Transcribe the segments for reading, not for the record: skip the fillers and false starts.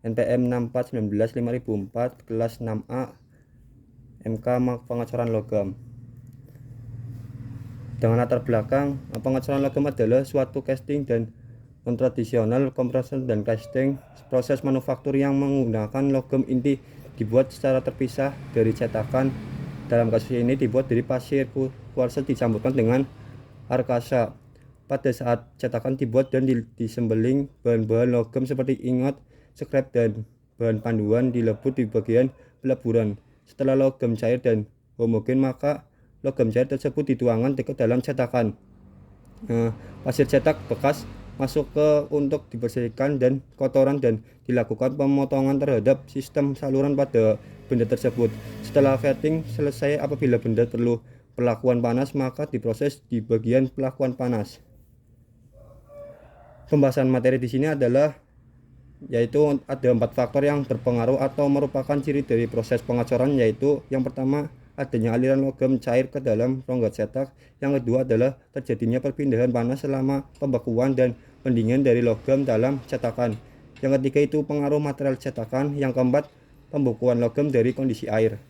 NPM 6419 5004 kelas 6A MK pengecoran logam. Dengan latar belakang, pengecoran logam adalah suatu casting dan non-tradisional compression dan casting proses manufaktur yang menggunakan logam inti dibuat secara terpisah dari cetakan. Dalam kasus ini dibuat dari pasir kuarsa dicampurkan dengan arkasa. Pada saat cetakan dibuat dan disembeling, bahan-bahan logam seperti ingot, scrap, dan bahan panduan dilebur di bagian peleburan. Setelah logam cair dan homogen, maka logam cair tersebut dituangkan ke dalam cetakan. Pasir cetak bekas masuk untuk dibersihkan dan kotoran dan dilakukan pemotongan terhadap sistem saluran pada benda tersebut. Setelah vetting selesai, apabila benda perlu perlakuan panas, maka diproses di bagian perlakuan panas. Pembahasan materi di sini adalah yaitu ada 4 faktor yang berpengaruh atau merupakan ciri dari proses pengecoran, yaitu yang pertama adanya aliran logam cair ke dalam rongga cetak, yang kedua adalah terjadinya perpindahan panas selama pembekuan dan pendinginan dari logam dalam cetakan, yang ketiga itu pengaruh material cetakan, yang keempat pembekuan logam dari kondisi air.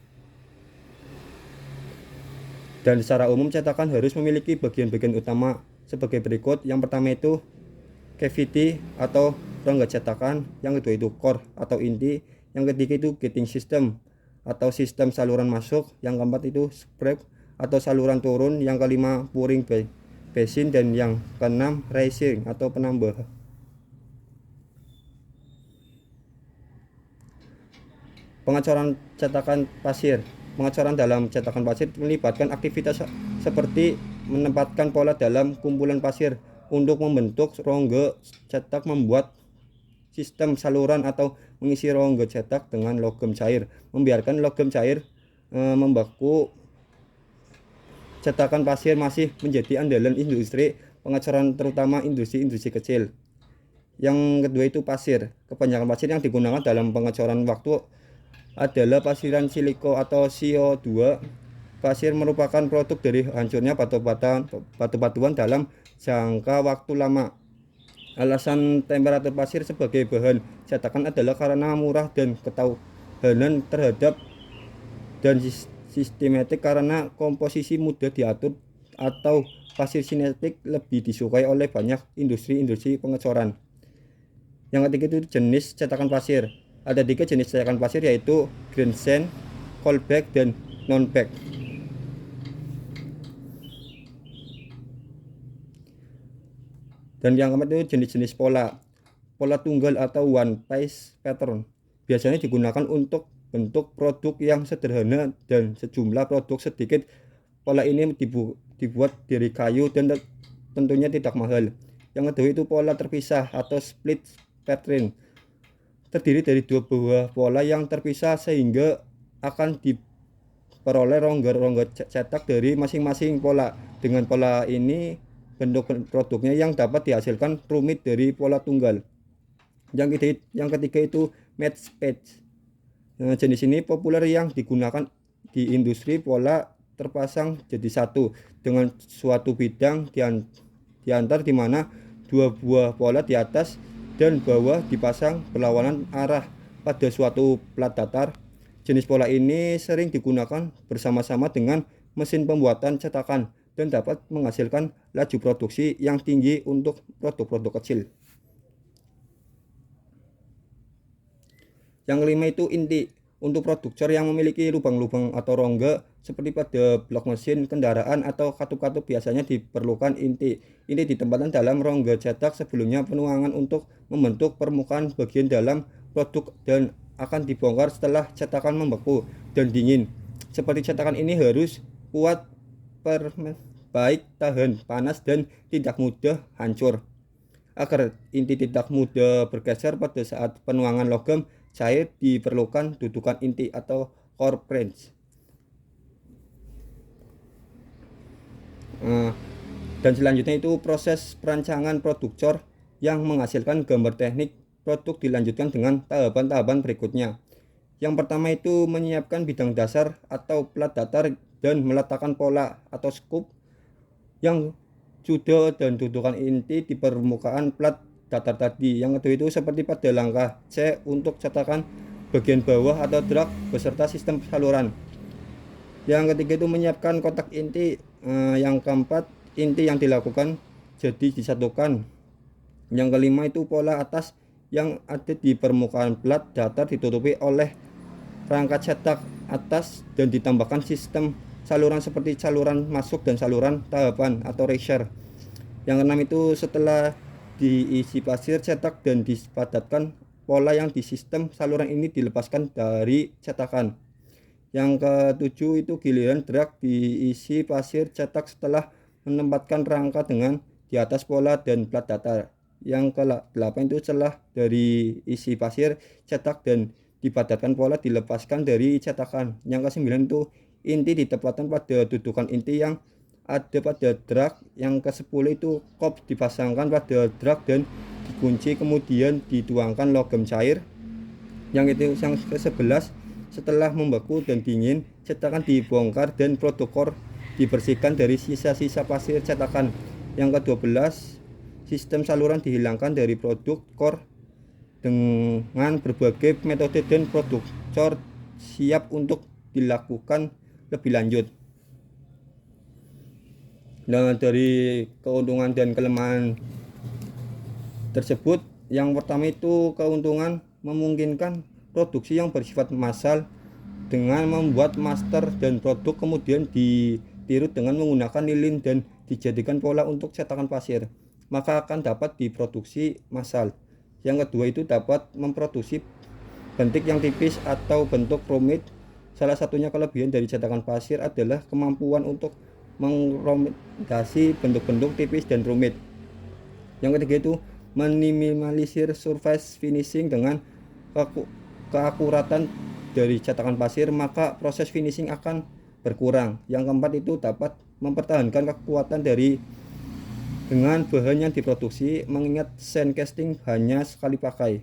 Dan secara umum cetakan harus memiliki bagian-bagian utama sebagai berikut. Yang pertama itu cavity atau rongga cetakan, yang kedua itu core atau inti, yang ketiga itu gating system atau sistem saluran masuk, yang keempat itu scrape atau saluran turun, yang kelima pouring basin, dan yang keenam rising atau penambah. Pengecoran cetakan pasir. Pengecoran dalam cetakan pasir melibatkan aktivitas seperti menempatkan pola dalam kumpulan pasir untuk membentuk rongga cetak, membuat sistem saluran atau mengisi rongga cetak dengan logam cair, membiarkan logam cair membeku. Cetakan pasir masih menjadi andalan industri pengecoran, terutama industri kecil. Yang kedua itu pasir. Kebanyakan pasir yang digunakan dalam pengecoran waktu adalah pasiran siliko atau CO2. Pasir merupakan produk dari hancurnya batu-batuan dalam jangka waktu lama. Alasan temperatur pasir sebagai bahan cetakan adalah karena murah dan ketahanan terhadap dan sistematik, karena komposisi mudah diatur atau pasir sintetik lebih disukai oleh banyak industri pengecoran. Yang ketiga itu jenis cetakan pasir. Ada 3 jenis cetakan pasir, yaitu grand sand, cold bag, dan non bag. Dan yang keempat itu jenis-jenis pola tunggal atau one piece pattern. Biasanya digunakan untuk bentuk produk yang sederhana dan sejumlah produk sedikit. Pola ini dibuat dari kayu dan tentunya tidak mahal. Yang kedua itu pola terpisah atau split pattern. Terdiri dari 2 buah pola yang terpisah sehingga akan diperoleh rongga cetak dari masing-masing pola. Dengan pola ini bentuk produknya yang dapat dihasilkan rumit dari pola tunggal. Yang ketiga itu match patch. Jenis ini populer yang digunakan di industri pola terpasang jadi satu dengan suatu bidang diantar, di mana 2 buah pola di atas dan bawah dipasang berlawanan arah pada suatu plat datar. Jenis pola ini sering digunakan bersama-sama dengan mesin pembuatan cetakan dan dapat menghasilkan laju produksi yang tinggi untuk produk-produk kecil. Yang kelima itu inti. Untuk produk cor yang memiliki lubang-lubang atau rongga seperti pada blok mesin kendaraan atau katup-katup, biasanya diperlukan inti. Inti ditempatkan dalam rongga cetak sebelumnya penuangan untuk membentuk permukaan bagian dalam produk dan akan dibongkar setelah cetakan membeku dan dingin. Seperti cetakan ini harus kuat, baik, tahan panas, dan tidak mudah hancur. Agar inti tidak mudah bergeser pada saat penuangan logam cair, diperlukan dudukan inti atau core branch. Dan selanjutnya itu proses perancangan produk cor yang menghasilkan gambar teknik produk dilanjutkan dengan tahapan-tahapan berikutnya. Yang pertama itu menyiapkan bidang dasar atau plat datar dan meletakkan pola atau scoop yang sudah dan dudukan inti di permukaan plat datar tadi. Yang kedua itu seperti pada langkah C untuk cetakan bagian bawah atau drag beserta sistem saluran. Yang ketiga itu menyiapkan kotak inti. Yang keempat, inti yang dilakukan jadi disatukan. Yang kelima itu pola atas yang ada di permukaan plat datar ditutupi oleh rangka cetak atas dan ditambahkan sistem saluran seperti saluran masuk dan saluran tahapan atau riser. Yang keenam itu setelah diisi pasir cetak dan dipadatkan, pola yang di sistem saluran ini dilepaskan dari cetakan. Yang ketujuh itu giliran drag diisi pasir cetak setelah menempatkan rangka dengan di atas pola dan plat datar. Yang ke-8 itu setelah dari isi pasir cetak dan dipadatkan pola dilepaskan dari cetakan. Yang ke-9 itu inti ditempatkan pada dudukan inti yang ada pada drag. Yang ke-10 itu kop dipasangkan pada drag dan dikunci, kemudian dituangkan logam cair. Yang ke-11 setelah membeku dan dingin, cetakan dibongkar dan produk core dibersihkan dari sisa-sisa pasir cetakan. Yang ke-12 sistem saluran dihilangkan dari produk core dengan berbagai metode dan produk core siap untuk dilakukan lebih lanjut. Nah, dari keuntungan dan kelemahan tersebut, yang pertama itu keuntungan memungkinkan produksi yang bersifat massal dengan membuat master dan produk kemudian ditiru dengan menggunakan lilin dan dijadikan pola untuk cetakan pasir, maka akan dapat diproduksi massal. Yang kedua itu dapat memproduksi bentuk yang tipis atau bentuk rumit. Salah satunya kelebihan dari cetakan pasir adalah kemampuan untuk mengromentasi bentuk-bentuk tipis dan rumit. Yang ketiga itu meminimalisir surface finishing. Dengan keakuratan dari cetakan pasir, maka proses finishing akan berkurang. Yang keempat itu dapat mempertahankan kekuatan dengan bahan yang diproduksi, mengingat sand casting hanya sekali pakai.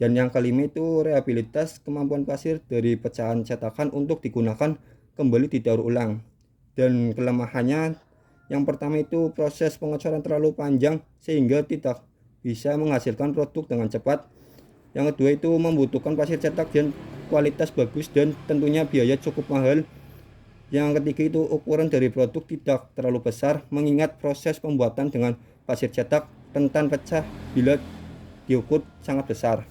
Dan yang kelima itu rehabilitas kemampuan pasir dari pecahan cetakan untuk digunakan kembali didaur ulang. Dan kelemahannya, yang pertama itu proses pengecoran terlalu panjang sehingga tidak bisa menghasilkan produk dengan cepat. Yang kedua itu membutuhkan pasir cetak dan kualitas bagus dan tentunya biaya cukup mahal. Yang ketiga itu ukuran dari produk tidak terlalu besar, mengingat proses pembuatan dengan pasir cetak rentan pecah bila diukur sangat besar.